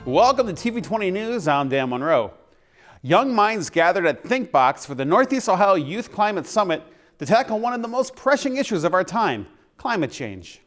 Welcome to TV20 News. I'm Dan Monroe. Young minds gathered at ThinkBox for the Northeast Ohio Youth Climate Summit to tackle one of the most pressing issues of our time, climate change.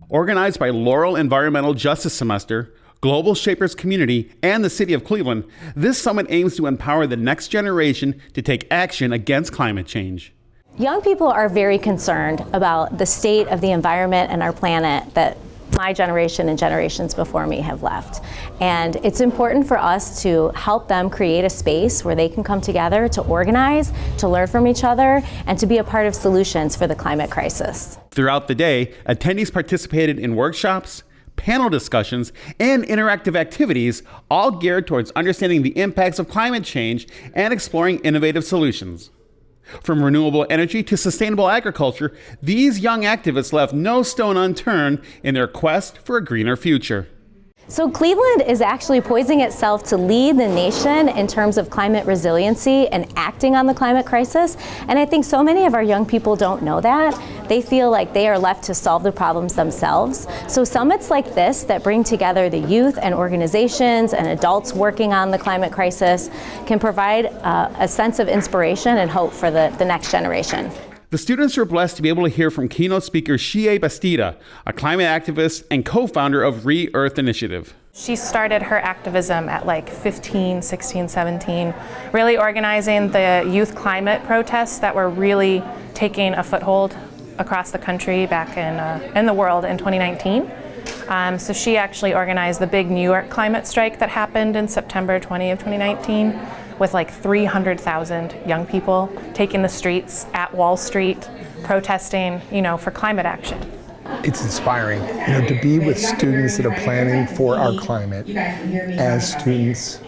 Organized by Laurel Environmental Justice Semester, Global Shapers Community, and the City of Cleveland, this summit aims to empower the next generation to take action against climate change. Young people are very concerned about the state of the environment and our planet that my generation and generations before me have left. And it's important for us to help them create a space where they can come together to organize, to learn from each other, and to be a part of solutions for the climate crisis. Throughout the day, attendees participated in workshops, panel discussions, and interactive activities, all geared towards understanding the impacts of climate change and exploring innovative solutions. From renewable energy to sustainable agriculture, these young activists left no stone unturned in their quest for a greener future. So Cleveland is actually poising itself to lead the nation in terms of climate resiliency and acting on the climate crisis. And I think so many of our young people don't know that. They feel like they are left to solve the problems themselves. So summits like this that bring together the youth and organizations and adults working on the climate crisis can provide a sense of inspiration and hope for the next generation. The students were blessed to be able to hear from keynote speaker Shea Bastida, a climate activist and co-founder of Re-Earth Initiative. She started her activism at like 15, 16, 17, really organizing the youth climate protests that were really taking a foothold across the country back in the world in 2019. So she actually organized the big New York climate strike that happened in September 20 of 2019. With like 300,000 young people taking the streets at Wall Street, protesting, for climate action. It's inspiring, to be with students that are planning for our climate as students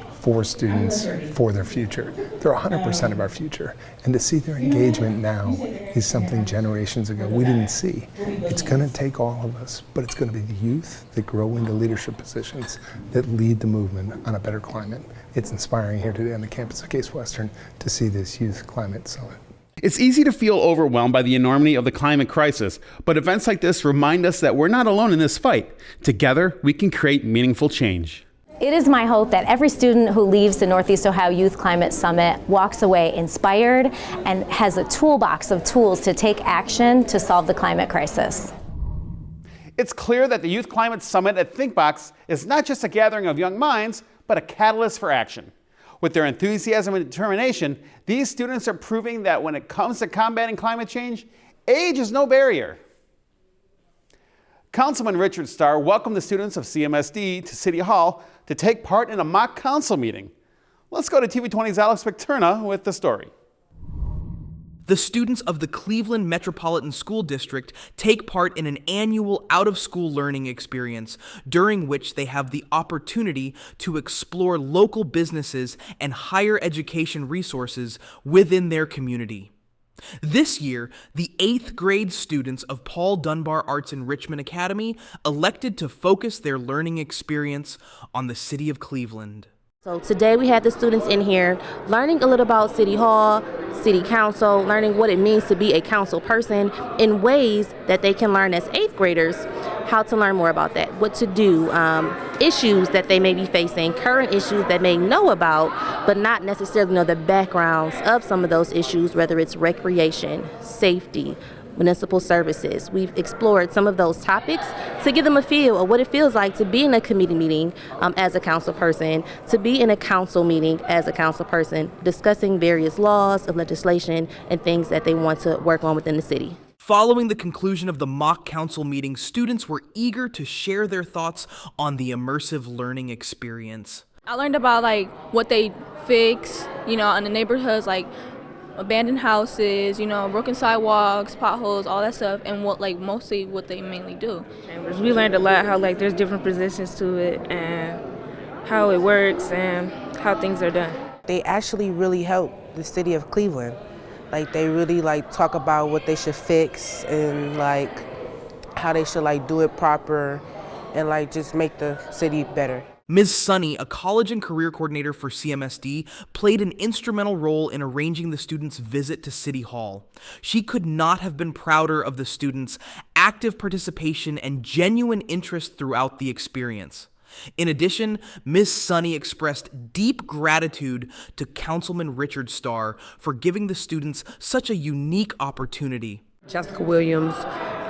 for their future. They're 100% of our future. And to see their engagement now is something generations ago we didn't see. It's going to take all of us, but it's going to be the youth that grow into leadership positions that lead the movement on a better climate. It's inspiring here today on the campus of Case Western to see this Youth Climate Summit. It's easy to feel overwhelmed by the enormity of the climate crisis, but events like this remind us that we're not alone in this fight. Together, we can create meaningful change. It is my hope that every student who leaves the Northeast Ohio Youth Climate Summit walks away inspired and has a toolbox of tools to take action to solve the climate crisis. It's clear that the Youth Climate Summit at ThinkBox is not just a gathering of young minds, but a catalyst for action. With their enthusiasm and determination, these students are proving that when it comes to combating climate change, age is no barrier. Councilman Richard Starr welcomed the students of CMSD to City Hall to take part in a mock council meeting. Let's go to TV20's Alex McTurna with the story. The students of the Cleveland Metropolitan School District take part in an annual out-of-school learning experience during which they have the opportunity to explore local businesses and higher education resources within their community. This year, the 8th grade students of Paul Dunbar Arts Enrichment Academy elected to focus their learning experience on the city of Cleveland. So today we had the students in here learning a little about City Hall, City Council, learning what it means to be a council person in ways that they can learn as 8th graders how to learn more about that, what to do, issues that they may be facing, current issues that they know about, but not necessarily know the backgrounds of some of those issues, whether it's recreation, safety, municipal services. We've explored some of those topics to give them a feel of what it feels like to be in a committee meeting as a council person, to be in a council meeting as a council person, discussing various laws of legislation and things that they want to work on within the city. Following the conclusion of the mock council meeting, students were eager to share their thoughts on the immersive learning experience. I learned about what they fix, in the neighborhoods, abandoned houses, broken sidewalks, potholes, all that stuff, and mostly what they mainly do. We learned a lot how there's different positions to it and how it works and how things are done. They actually really help the city of Cleveland. They really talk about what they should fix and how they should do it proper and just make the city better. Ms. Sunny, a college and career coordinator for CMSD, played an instrumental role in arranging the students' visit to City Hall. She could not have been prouder of the students' active participation and genuine interest throughout the experience. In addition, Ms. Sunny expressed deep gratitude to Councilman Richard Starr for giving the students such a unique opportunity. Jessica Williams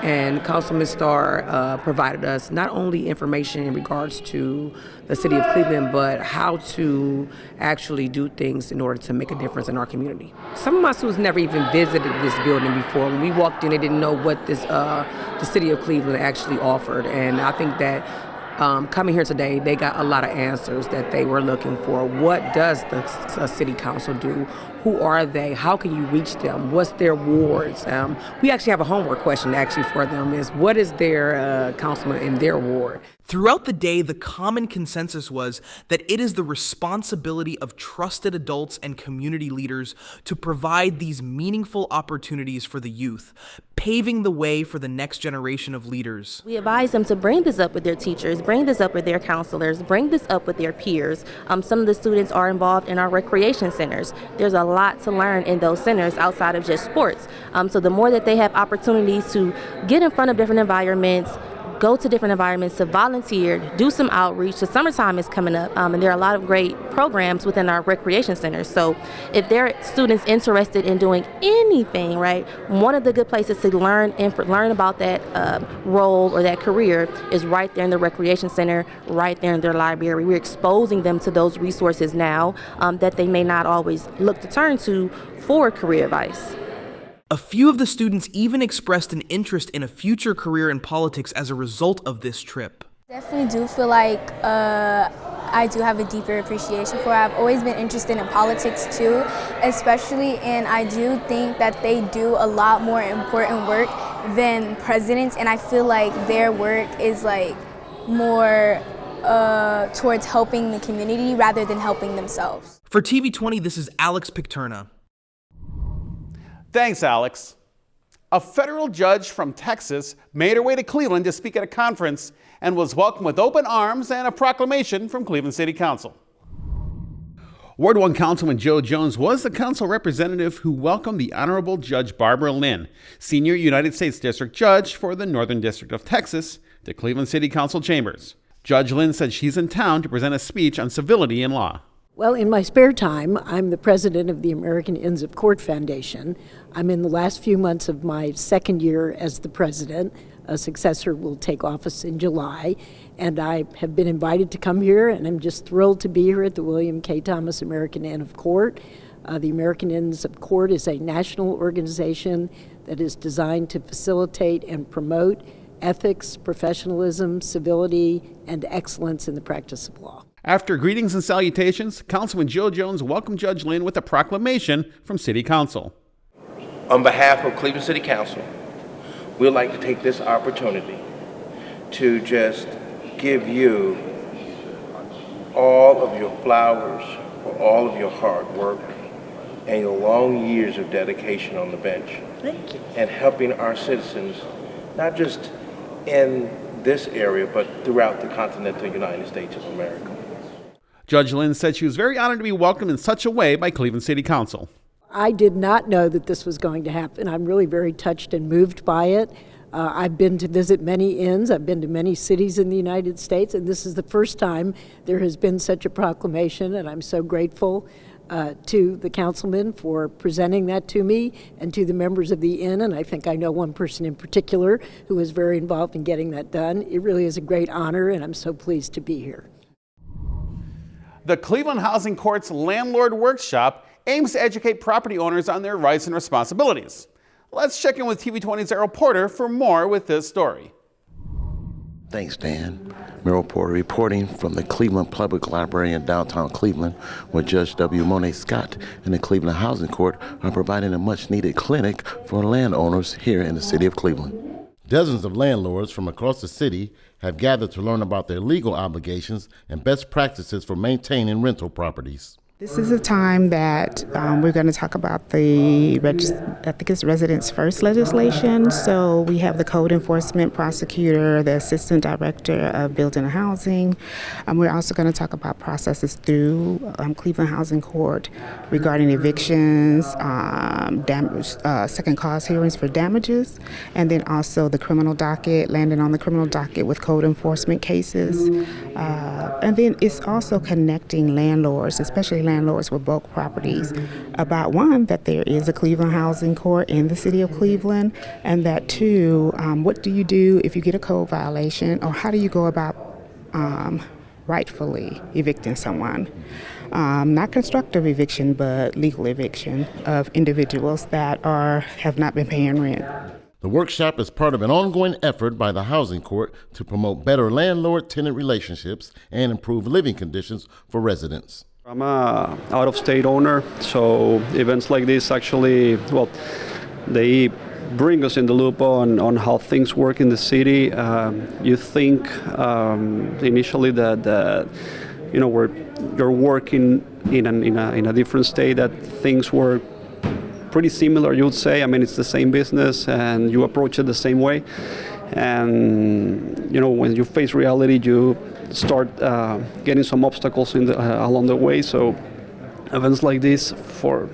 and Councilman Starr provided us not only information in regards to the city of Cleveland, but how to actually do things in order to make a difference in our community. Some of my students never even visited this building before. When we walked in, they didn't know what the city of Cleveland actually offered, and I think that coming here today, they got a lot of answers that they were looking for. What does the city council do? Who are they? How can you reach them? What's their wards? We actually have a homework question actually for them is what is their councilman in their ward? Throughout the day, the common consensus was that it is the responsibility of trusted adults and community leaders to provide these meaningful opportunities for the youth, paving the way for the next generation of leaders. We advise them to bring this up with their teachers, bring this up with their counselors, bring this up with their peers. Some of the students are involved in our recreation centers. There's a lot to learn in those centers outside of just sports. So the more that they have opportunities to get in front of different environments, go to different environments, to volunteer, do some outreach. The summertime is coming up, and there are a lot of great programs within our recreation centers. So if there are students interested in doing anything, right, one of the good places to learn about that role or that career is right there in the recreation center, right there in their library. We're exposing them to those resources now that they may not always look to turn to for career advice. A few of the students even expressed an interest in a future career in politics as a result of this trip. Definitely do feel like I do have a deeper appreciation for it. I've always been interested in politics too, especially, and I do think that they do a lot more important work than presidents, and I feel like their work is like more towards helping the community rather than helping themselves. For TV20, this is Alex Picterna. Thanks, Alex. A federal judge from Texas made her way to Cleveland to speak at a conference and was welcomed with open arms and a proclamation from Cleveland City Council. Ward 1 Councilman Joe Jones was the council representative who welcomed the Honorable Judge Barbara Lynn, Senior United States District Judge for the Northern District of Texas, to Cleveland City Council chambers. Judge Lynn said she's in town to present a speech on civility in law. Well, in my spare time, I'm the president of the American Inns of Court Foundation. I'm in the last few months of my second year as the president. A successor will take office in July, and I have been invited to come here, and I'm just thrilled to be here at the William K. Thomas American Inn of Court. The American Inns of Court is a national organization that is designed to facilitate and promote ethics, professionalism, civility, and excellence in the practice of law. After greetings and salutations, Councilman Joe Jones welcomed Judge Lynn with a proclamation from City Council. On behalf of Cleveland City Council, we'd like to take this opportunity to just give you all of your flowers for all of your hard work and your long years of dedication on the bench. Thank you. And helping our citizens, not just in this area, but throughout the continental United States of America. Judge Lynn said she was very honored to be welcomed in such a way by Cleveland City Council. I did not know that this was going to happen. I'm really very touched and moved by it. I've been to visit many inns. I've been to many cities in the United States, and this is the first time there has been such a proclamation, and I'm so grateful to the councilman for presenting that to me and to the members of the inn, and I think I know one person in particular who was very involved in getting that done. It really is a great honor, and I'm so pleased to be here. The Cleveland Housing Court's Landlord Workshop aims to educate property owners on their rights and responsibilities. Let's check in with TV20's Errol Porter for more with this story. Thanks, Dan. Errol Porter reporting from the Cleveland Public Library in downtown Cleveland, where Judge W. Monet Scott and the Cleveland Housing Court are providing a much-needed clinic for landowners here in the city of Cleveland. Dozens of landlords from across the city have gathered to learn about their legal obligations and best practices for maintaining rental properties. This is a time that we're going to talk about the, I think it's Residents First legislation. So we have the code enforcement prosecutor, the assistant director of building and housing. We're also going to talk about processes through Cleveland Housing Court regarding evictions, second cause hearings for damages, and then also the criminal docket, landing on the criminal docket with code enforcement cases. And then it's also connecting landlords, especially landlords with bulk properties, about one, that there is a Cleveland Housing Court in the city of Cleveland, and that two, what do you do if you get a code violation, or how do you go about rightfully evicting someone? Not constructive eviction, but legal eviction of individuals that have not been paying rent. The workshop is part of an ongoing effort by the Housing Court to promote better landlord-tenant relationships and improve living conditions for residents. I'm a out-of-state owner, so events like this actually, well, they bring us in the loop on how things work in the city. You think initially that you're working in a different state, that things were pretty similar, you would say. I mean, it's the same business and you approach it the same way. And when you face reality, you start getting some obstacles along the way. So events like this, for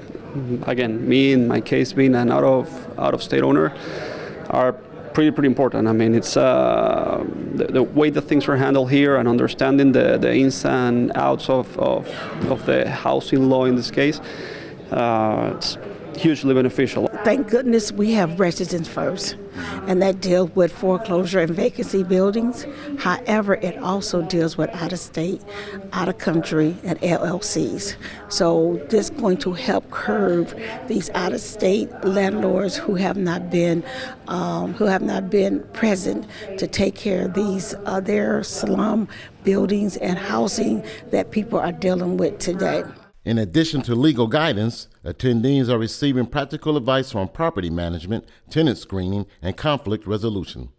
again, me in my case being an out of state owner, are pretty important. I mean, it's the way that things are handled here and understanding the ins and outs of the housing law in this case, it's hugely beneficial. Thank goodness we have Residents First, and that deals with foreclosure and vacancy buildings. However, it also deals with out-of-state, out-of-country, and LLCs. So this is going to help curb these out-of-state landlords who have not been present to take care of these their slum buildings and housing that people are dealing with today. In addition to legal guidance, attendees are receiving practical advice on property management, tenant screening, and conflict resolution.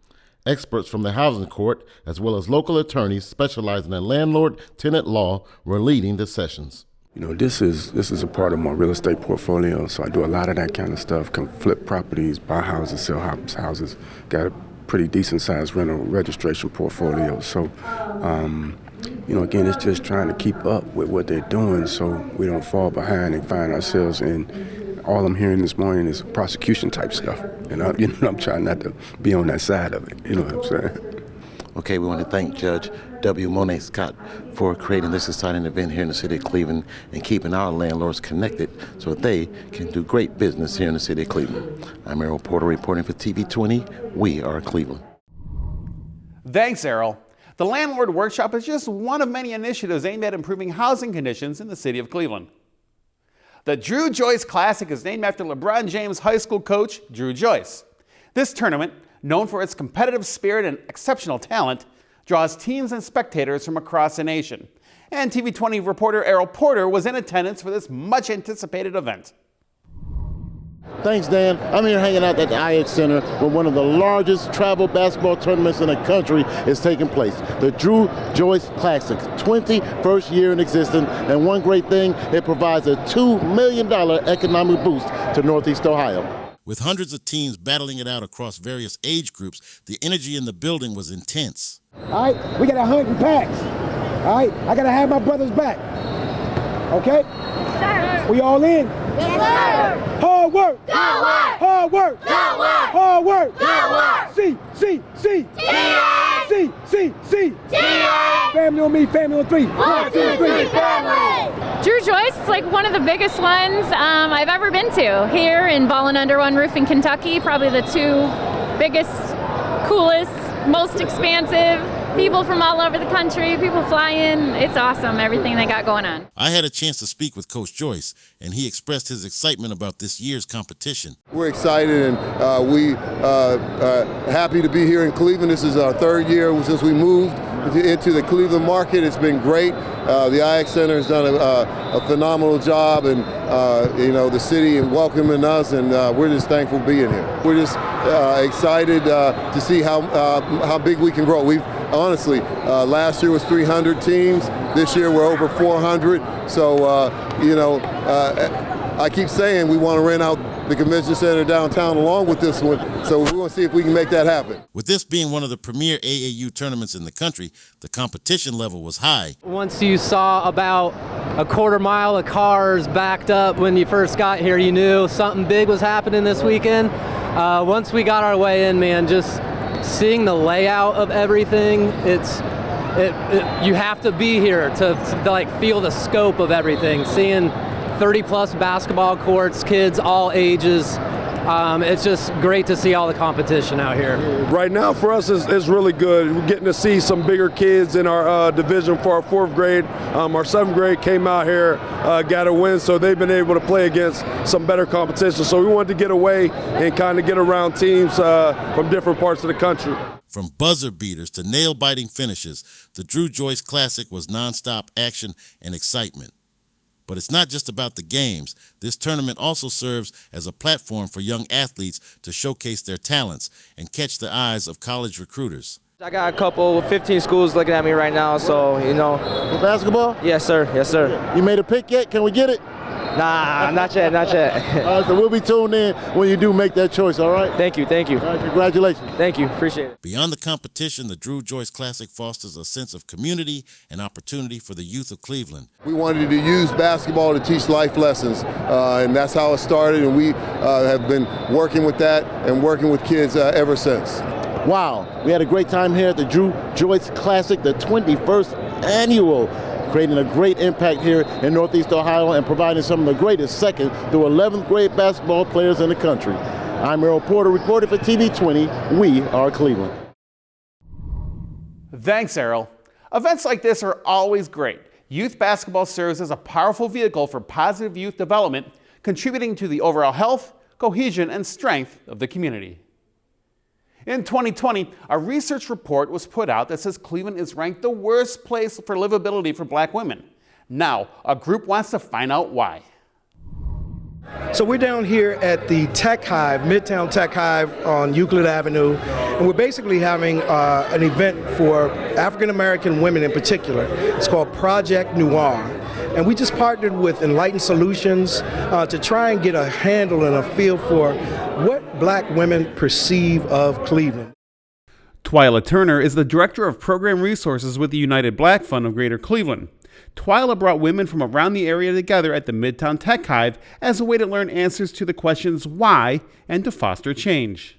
Experts from the Housing Court, as well as local attorneys specializing in landlord-tenant law, were leading the sessions. This is a part of my real estate portfolio, so I do a lot of that kind of stuff. Can flip properties, buy houses, sell houses. Got a pretty decent-sized rental registration portfolio. So, again, it's just trying to keep up with what they're doing so we don't fall behind and find ourselves in. All I'm hearing this morning is prosecution type stuff. And I'm trying not to be on that side of it. You know what I'm saying? Okay, we want to thank Judge W. Monet Scott for creating this exciting event here in the city of Cleveland and keeping our landlords connected so that they can do great business here in the city of Cleveland. I'm Errol Porter reporting for TV20. We are Cleveland. Thanks, Errol. The Landlord Workshop is just one of many initiatives aimed at improving housing conditions in the city of Cleveland. The Dru Joyce Classic is named after LeBron James high school coach, Dru Joyce. This tournament, known for its competitive spirit and exceptional talent, draws teams and spectators from across the nation. And TV20 reporter Errol Porter was in attendance for this much-anticipated event. Thanks, Dan. I'm here hanging out at the IX Center where one of the largest travel basketball tournaments in the country is taking place, the Dru Joyce Classic, 21st year in existence, and one great thing, it provides a $2 million economic boost to Northeast Ohio. With hundreds of teams battling it out across various age groups, the energy in the building was intense. All right, we got 100 packs. All right, I got to have my brothers back. Okay? Sir. We all in? Yes, sir. Hard work. Good work. Hard work. Good work. Hard work. Good work. C. T-A. C. T-A. Family on me, family on three. 1, 2, 3, family. Dru Joyce is like one of the biggest ones I've ever been to. Here in Ballin' Under One Roof in Kentucky, probably the two biggest, coolest, most expansive. People from all over the country, people fly in. It's awesome, everything they got going on. I had a chance to speak with Coach Joyce, and he expressed his excitement about this year's competition. We're excited and we happy to be here in Cleveland. This is our third year since we moved into the Cleveland market. It's been great. The IX Center has done a phenomenal job, and the city and welcoming us, and we're just thankful being here. We're just excited to see how big we can grow. We've honestly, last year was 300 teams. This year we're over 400. So, I keep saying we want to rent out the convention center downtown along with this one. So we want to see if we can make that happen. With this being one of the premier AAU tournaments in the country, the competition level was high. Once you saw about a quarter mile of cars backed up when you first got here, you knew something big was happening this weekend. Once we got our way in, man, just seeing the layout of everything, you have to be here to like feel the scope of everything. Seeing 30-plus basketball courts, kids all ages. It's just great to see all the competition out here. Right now for us it's really good. We're getting to see some bigger kids in our division for our 4th grade. Our 7th grade came out here, got a win, so they've been able to play against some better competition. So we wanted to get away and kind of get around teams from different parts of the country. From buzzer beaters to nail-biting finishes, the Dru Joyce Classic was nonstop action and excitement. But it's not just about the games. This tournament also serves as a platform for young athletes to showcase their talents and catch the eyes of college recruiters. I got a couple, 15 schools looking at me right now, so, For basketball? Yes, sir. Yes, sir. You made a pick yet? Can we get it? Nah, not yet. All right, so we'll be tuned in when you do make that choice, all right? Thank you. All right, congratulations. Thank you, appreciate it. Beyond the competition, the Dru Joyce Classic fosters a sense of community and opportunity for the youth of Cleveland. We wanted to use basketball to teach life lessons, and that's how it started, and we have been working with that and working with kids ever since. Wow, we had a great time here at the Dru Joyce Classic, the 21st annual, creating a great impact here in Northeast Ohio and providing some of the greatest 2nd through 11th grade basketball players in the country. I'm Errol Porter, reporting for TV20. We are Cleveland. Thanks, Errol. Events like this are always great. Youth basketball serves as a powerful vehicle for positive youth development, contributing to the overall health, cohesion, and strength of the community. In 2020, a research report was put out that says Cleveland is ranked the worst place for livability for black women. Now, a group wants to find out why. So we're down here at the Tech Hive, Midtown Tech Hive on Euclid Avenue, and we're basically having an event for African American women in particular. It's called Project Noir. And we just partnered with Enlightened Solutions to try and get a handle and a feel for what black women perceive of Cleveland. Twyla Turner is the Director of Program Resources with the United Black Fund of Greater Cleveland. Twyla brought women from around the area together at the Midtown Tech Hive as a way to learn answers to the questions why and to foster change.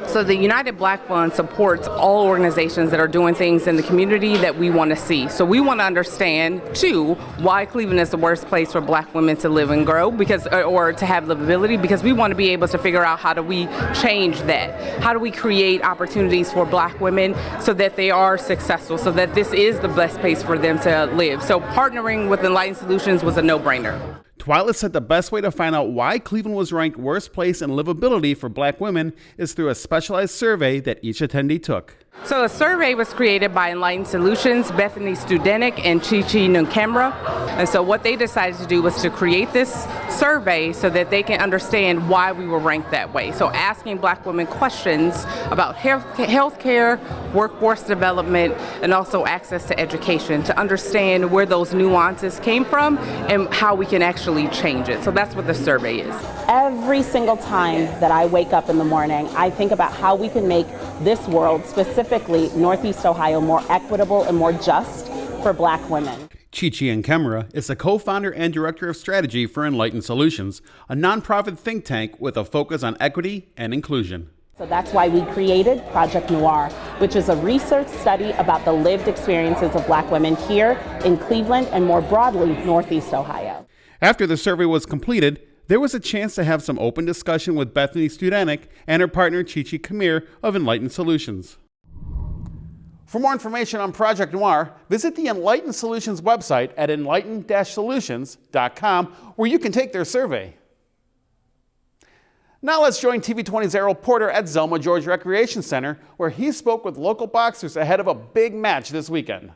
So the United Black Fund supports all organizations that are doing things in the community that we want to see. So we want to understand, too, why Cleveland is the worst place for black women to live and grow, or to have livability, because we want to be able to figure out how do we change that? How do we create opportunities for black women so that they are successful, so that this is the best place for them to live? So partnering with Enlightened Solutions was a no-brainer. Twyla said the best way to find out why Cleveland was ranked worst place in livability for black women is through a specialized survey that each attendee took. So a survey was created by Enlightened Solutions, Bethany Studenik, and Chichi Nkemra. And so what they decided to do was to create this survey so that they can understand why we were ranked that way. So asking black women questions about health care, workforce development, and also access to education to understand where those nuances came from and how we can actually change it. So that's what the survey is. Every single time that I wake up in the morning, I think about how we can make this world, specifically Northeast Ohio, more equitable and more just for black women. Chichi Nkemra is the co-founder and director of strategy for Enlightened Solutions, a nonprofit think tank with a focus on equity and inclusion. So that's why we created Project Noir, which is a research study about the lived experiences of black women here in Cleveland and more broadly, Northeast Ohio. After the survey was completed, there was a chance to have some open discussion with Bethany Studenik and her partner Chichi Kamir of Enlightened Solutions. For more information on Project Noir, visit the Enlightened Solutions website at enlightened-solutions.com, where you can take their survey. Now let's join TV20's Errol Porter at Zelma George Recreation Center, where he spoke with local boxers ahead of a big match this weekend.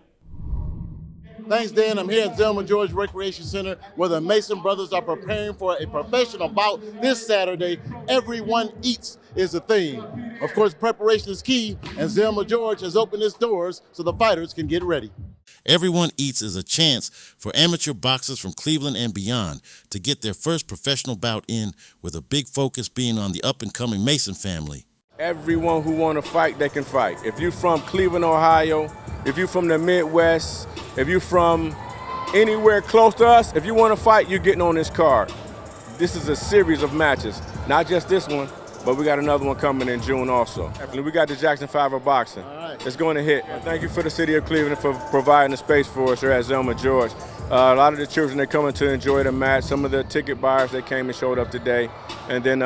Thanks, Dan. I'm here at Zelma George Recreation Center where the Mason brothers are preparing for a professional bout this Saturday. Everyone eats is the theme. Of course, preparation is key, and Zelma George has opened its doors so the fighters can get ready. Everyone Eats is a chance for amateur boxers from Cleveland and beyond to get their first professional bout in, with a big focus being on the up-and-coming Mason family. Everyone who want to fight, they can fight. If you're from Cleveland, Ohio, if you're from the Midwest, if you're from anywhere close to us, if you want to fight, you're getting on this card. This is a series of matches, not just this one, but we got another one coming in June also. We got the Jackson 5 of boxing. It's going to hit. Thank you for the city of Cleveland for providing the space for us here at Zelma George. A lot of the children, they're coming to enjoy the match. Some of the ticket buyers, they came and showed up today. And then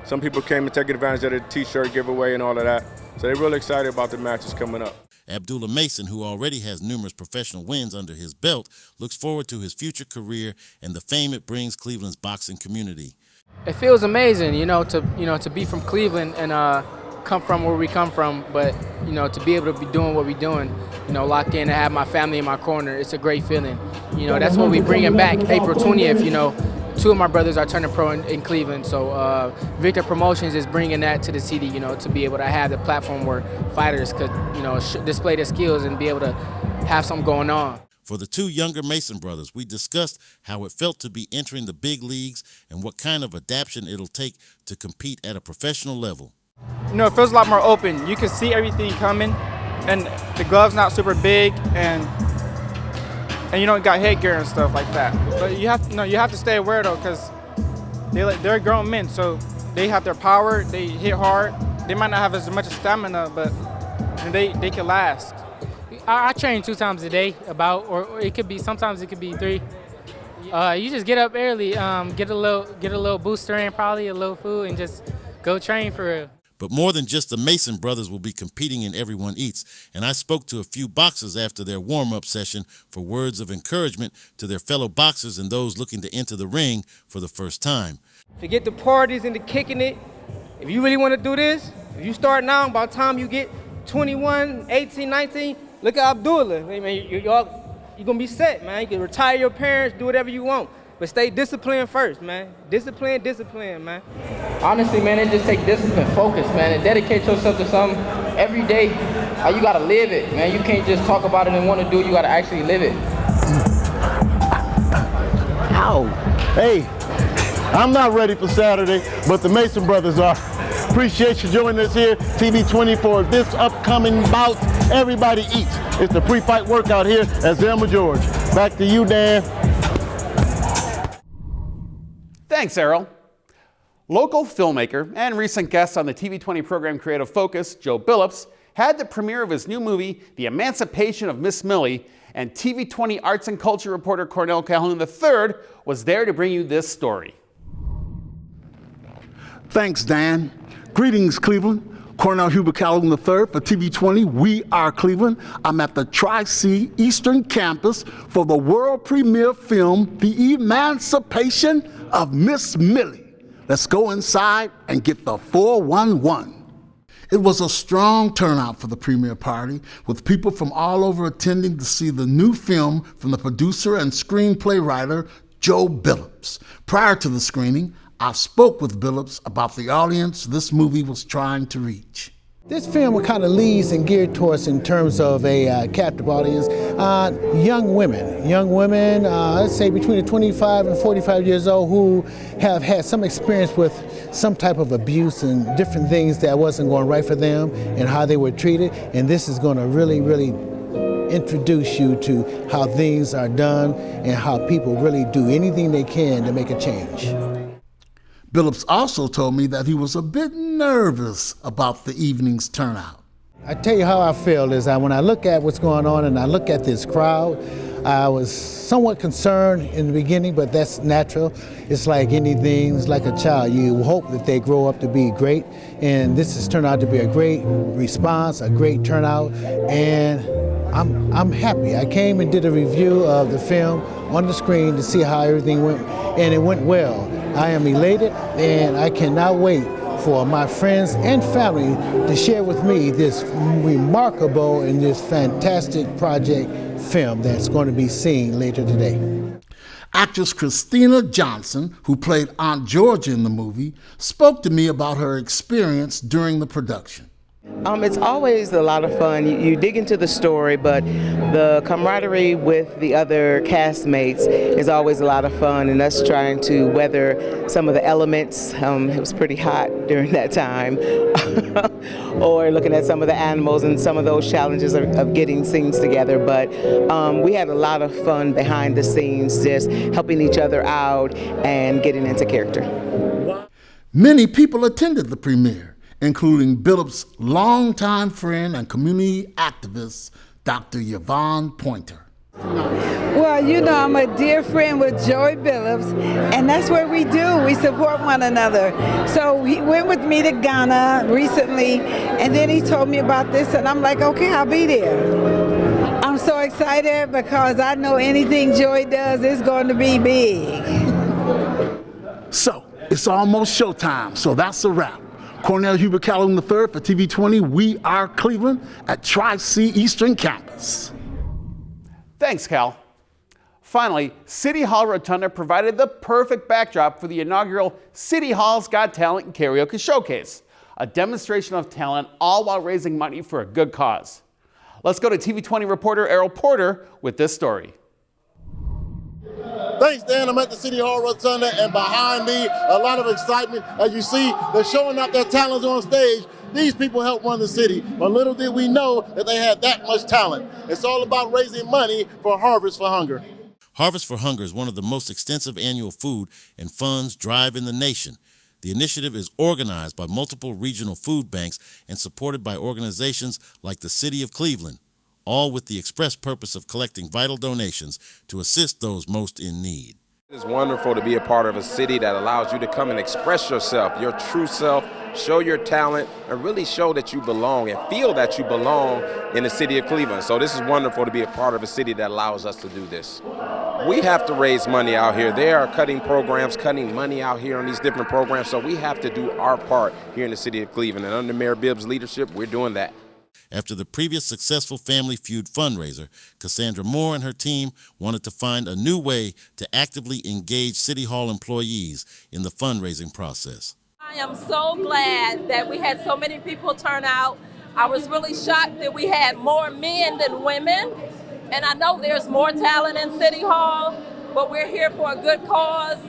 some people came and took advantage of the t-shirt giveaway and all of that. So they're really excited about the matches coming up. Abdullah Mason, who already has numerous professional wins under his belt, looks forward to his future career and the fame it brings Cleveland's boxing community. It feels amazing, to be from Cleveland and come from where we come from, but to be able to be doing what we're doing, locked in and have my family in my corner, it's a great feeling. That's what we bringing back April 20th. Two of my brothers are turning pro in Cleveland, so Victor Promotions is bringing that to the city, to be able to have the platform where fighters could, display their skills and be able to have something going on. For the two younger Mason brothers, we discussed how it felt to be entering the big leagues and what kind of adaptation it'll take to compete at a professional level. It feels a lot more open. You can see everything coming, and the glove's not super big, and you don't got headgear and stuff like that. But you have to stay aware though, because they're grown men, so they have their power. They hit hard. They might not have as much stamina, but they can last. I train 2 times a day, sometimes it could be 3. You just get up early, get a little booster in, probably a little food, and just go train for real. But more than just the Mason brothers will be competing in Everyone Eats, and I spoke to a few boxers after their warm-up session for words of encouragement to their fellow boxers and those looking to enter the ring for the first time. Forget the parties and the kicking it. If you really want to do this, if you start now, by the time you get 21, 18, 19, look at Abdullah. I mean, you're going to be set, man. You can retire your parents, do whatever you want. But stay disciplined first, man. Discipline, man. Honestly, man, it just take discipline, focus, man, and dedicate yourself to something every day. You got to live it, man. You can't just talk about it and want to do it. You got to actually live it. Ow. Hey, I'm not ready for Saturday, but the Mason brothers are. Appreciate you joining us here, TV20, for this upcoming bout. Everybody Eats. It's the pre-fight workout here at Zelma George. Back to you, Dan. Thanks, Errol. Local filmmaker and recent guest on the TV20 program Creative Focus, Joe Billups, had the premiere of his new movie, The Emancipation of Miss Millie, and TV20 arts and culture reporter Cornell Calhoun III was there to bring you this story. Thanks, Dan. Greetings, Cleveland. Cornell Hubert Calhoun III for TV20, We Are Cleveland. I'm at the Tri-C Eastern Campus for the world premiere film, The Emancipation of Miss Millie. Let's go inside and get the 411. It was a strong turnout for the premiere party, with people from all over attending to see the new film from the producer and screenplay writer, Joe Billups. Prior to the screening, I spoke with Billups about the audience this movie was trying to reach. This film kind of leads and geared towards, in terms of a captive audience, young women, let's say between the 25 and 45 years old, who have had some experience with some type of abuse and different things that wasn't going right for them and how they were treated. And this is going to really introduce you to how things are done and how people really do anything they can to make a change. Billups also told me that he was a bit nervous about the evening's turnout. I tell you how I feel is that when I look at what's going on and I look at this crowd, I was somewhat concerned in the beginning, but that's natural. It's like anything, it's like a child. You hope that they grow up to be great, and this has turned out to be a great response, a great turnout, and I'm happy. I came and did a review of the film on the screen to see how everything went, and it went well. I am elated, and I cannot wait for my friends and family to share with me this remarkable and this fantastic project film that's going to be seen later today. Actress Christina Johnson, who played Aunt Georgia in the movie, spoke to me about her experience during the production. It's always a lot of fun. You dig into the story, but the camaraderie with the other castmates is always a lot of fun, and us trying to weather some of the elements. It was pretty hot during that time. Or looking at some of the animals and some of those challenges of getting scenes together. But we had a lot of fun behind the scenes, just helping each other out and getting into character. Many people attended the premiere, including Billups' longtime friend and community activist, Dr. Yvonne Pointer. Well, you know, I'm a dear friend with Joey Billups, and that's what we do. We support one another. So he went with me to Ghana recently, and then he told me about this, and I'm like, okay, I'll be there. I'm so excited because I know anything Joey does is going to be big. So, it's almost showtime, so that's a wrap. Cornell Hubert Callum III for TV20, We Are Cleveland at Tri-C Eastern Campus. Thanks, Cal. Finally, City Hall Rotunda provided the perfect backdrop for the inaugural City Hall's Got Talent Karaoke Showcase, a demonstration of talent, all while raising money for a good cause. Let's go to TV20 reporter Errol Porter with this story. Thanks, Dan. I'm at the City Hall Rotunda, and behind me, a lot of excitement. As you see, they're showing up their talents on stage. These people help run the city, but little did we know that they had that much talent. It's all about raising money for Harvest for Hunger. Harvest for Hunger is one of the most extensive annual food and funds drive in the nation. The initiative is organized by multiple regional food banks and supported by organizations like the City of Cleveland, all with the express purpose of collecting vital donations to assist those most in need. It's wonderful to be a part of a city that allows you to come and express yourself, your true self, show your talent, and really show that you belong and feel that you belong in the city of Cleveland. So this is wonderful to be a part of a city that allows us to do this. We have to raise money out here. They are cutting programs, cutting money out here on these different programs, so we have to do our part here in the city of Cleveland. And under Mayor Bibbs' leadership, we're doing that. After the previous successful Family Feud fundraiser, Cassandra Moore and her team wanted to find a new way to actively engage City Hall employees in the fundraising process. I am so glad that we had so many people turn out. I was really shocked that we had more men than women. And I know there's more talent in City Hall, but we're here for a good cause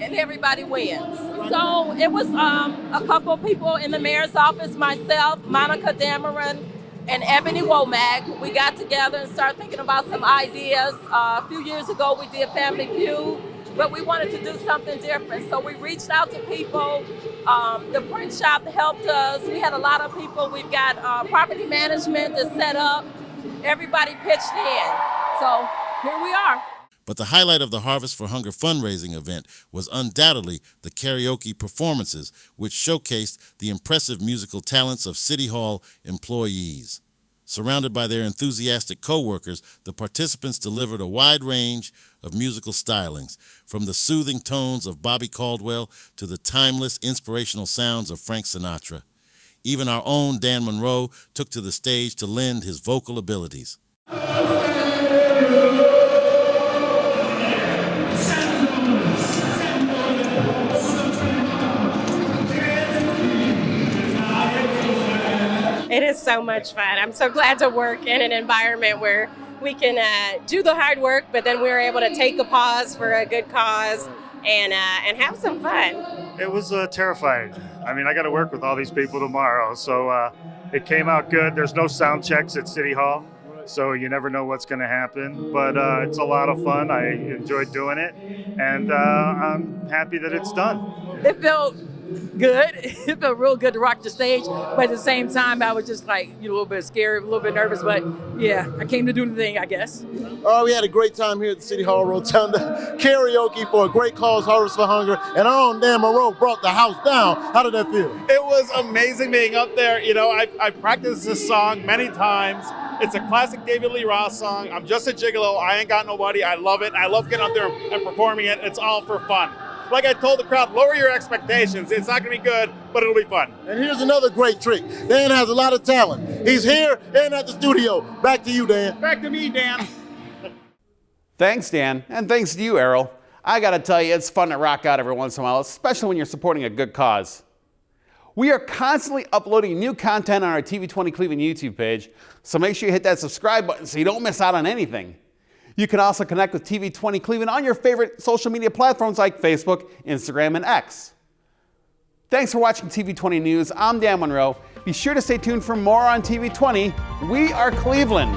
and everybody wins. So it was a couple of people in the mayor's office, myself, Monica Dameron, and Ebony Womack. We got together and started thinking about some ideas. A few years ago, we did Family Feud, but we wanted to do something different. So we reached out to people. The print shop helped us. We had a lot of people. We've got property management that's set up. Everybody pitched in. So here we are. But the highlight of the Harvest for Hunger fundraising event was undoubtedly the karaoke performances, which showcased the impressive musical talents of City Hall employees. Surrounded by their enthusiastic co-workers, the participants delivered a wide range of musical stylings, from the soothing tones of Bobby Caldwell to the timeless, inspirational sounds of Frank Sinatra. Even our own Dan Monroe took to the stage to lend his vocal abilities. It is so much fun. I'm so glad to work in an environment where we can do the hard work, but then we're able to take a pause for a good cause and have some fun. It was terrifying. I mean, I got to work with all these people tomorrow, so it came out good. There's no sound checks at City Hall, so you never know what's going to happen, but it's a lot of fun. I enjoyed doing it, and I'm happy that it's done. It felt good. It felt real good to rock the stage, but at the same time, I was just like, a little bit scared, a little bit nervous, but yeah, I came to do the thing, I guess. Oh, we had a great time here at the City Hall Rotunda. Karaoke for a great cause, Harvest for Hunger, and our own Dan Monroe brought the house down. How did that feel? It was amazing being up there. You know, I practiced this song many times. It's a classic David Lee Roth song. I'm just a gigolo. I ain't got nobody. I love it. I love getting up there and performing it. It's all for fun. Like I told the crowd, lower your expectations. It's not going to be good, but it'll be fun. And here's another great trick. Dan has a lot of talent. He's here and at the studio. Back to you, Dan. Back to me, Dan. Thanks, Dan, and thanks to you, Errol. I gotta tell you, it's fun to rock out every once in a while, especially when you're supporting a good cause. We are constantly uploading new content on our TV20 Cleveland YouTube page, so make sure you hit that subscribe button so you don't miss out on anything. You can also connect with TV20 Cleveland on your favorite social media platforms like Facebook, Instagram, and X. Thanks for watching TV20 News. I'm Dan Monroe. Be sure to stay tuned for more on TV20. We are Cleveland.